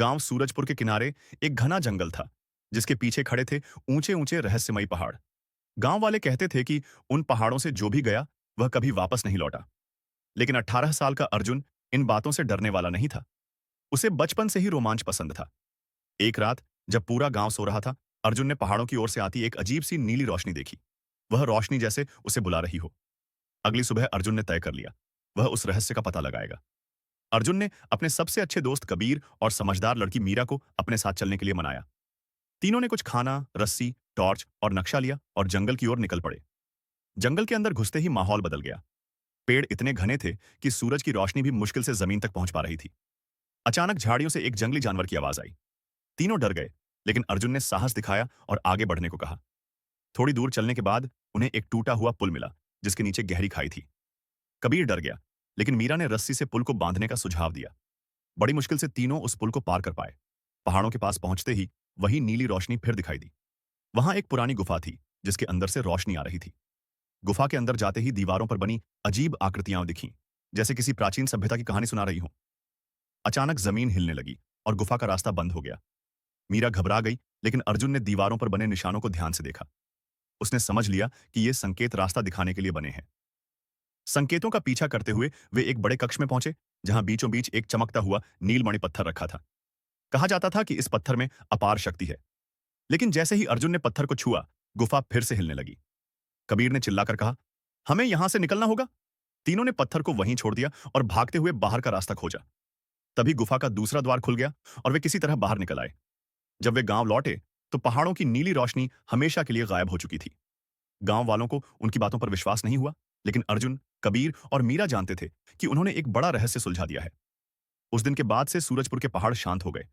गांव सूरजपुर के किनारे एक घना जंगल था, जिसके पीछे खड़े थे ऊंचे ऊंचे रहस्यमयी पहाड़। गांव वाले कहते थे कि उन पहाड़ों से जो भी गया वह कभी वापस नहीं लौटा। लेकिन 18 साल का अर्जुन इन बातों से डरने वाला नहीं था। उसे बचपन से ही रोमांच पसंद था। एक रात जब पूरा गांव सो रहा था, अर्जुन ने पहाड़ों की ओर से आती एक अजीब सी नीली रोशनी देखी। वह रोशनी जैसे उसे बुला रही हो। अगली सुबह अर्जुन ने तय कर लिया, वह उस रहस्य का पता लगाएगा। अर्जुन ने अपने सबसे अच्छे दोस्त कबीर और समझदार लड़की मीरा को अपने साथ चलने के लिए मनाया। तीनों ने कुछ खाना, रस्सी, टॉर्च और नक्शा लिया और जंगल की ओर निकल पड़े। जंगल के अंदर घुसते ही माहौल बदल गया। पेड़ इतने घने थे कि सूरज की रोशनी भी मुश्किल से जमीन तक पहुंच पा रही थी। अचानक झाड़ियों से एक जंगली जानवर की आवाज आई। तीनों डर गए, लेकिन अर्जुन ने साहस दिखाया और आगे बढ़ने को कहा। थोड़ी दूर चलने के बाद उन्हें एक टूटा हुआ पुल मिला, जिसके नीचे गहरी खाई थी। कबीर डर गया, लेकिन मीरा ने रस्सी से पुल को बांधने का सुझाव दिया। बड़ी मुश्किल से तीनों उस पुल को पार कर पाए। पहाड़ों के पास पहुंचते ही वही नीली रोशनी फिर दिखाई दी। वहां एक पुरानी गुफा थी, जिसके अंदर से रोशनी आ रही थी। गुफा के अंदर जाते ही दीवारों पर बनी अजीब आकृतियां दिखीं, जैसे किसी प्राचीन सभ्यता की कहानी सुना रही हो। अचानक जमीन हिलने लगी और गुफा का रास्ता बंद हो गया। मीरा घबरा गई, लेकिन अर्जुन ने दीवारों पर बने निशानों को ध्यान से देखा। उसने समझ लिया कि ये संकेत रास्ता दिखाने के लिए बने हैं। संकेतों का पीछा करते हुए वे एक बड़े कक्ष में पहुंचे, जहां बीचों बीच एक चमकता हुआ नीलमणि पत्थर रखा था। कहा जाता था कि इस पत्थर में अपार शक्ति है। लेकिन जैसे ही अर्जुन ने पत्थर को छुआ, गुफा फिर से हिलने लगी। कबीर ने चिल्लाकर कहा, हमें यहां से निकलना होगा। तीनों ने पत्थर को वहीं छोड़ दिया और भागते हुए बाहर का रास्ता खोजा। तभी गुफा का दूसरा द्वार खुल गया और वे किसी तरह बाहर निकल आए। जब वे गांव लौटे तो पहाड़ों की नीली रोशनी हमेशा के लिए गायब हो चुकी थी। गांव वालों को उनकी बातों पर विश्वास नहीं हुआ, लेकिन अर्जुन, कबीर और मीरा जानते थे कि उन्होंने एक बड़ा रहस्य सुलझा दिया है। उस दिन के बाद से सूरजपुर के पहाड़ शांत हो गए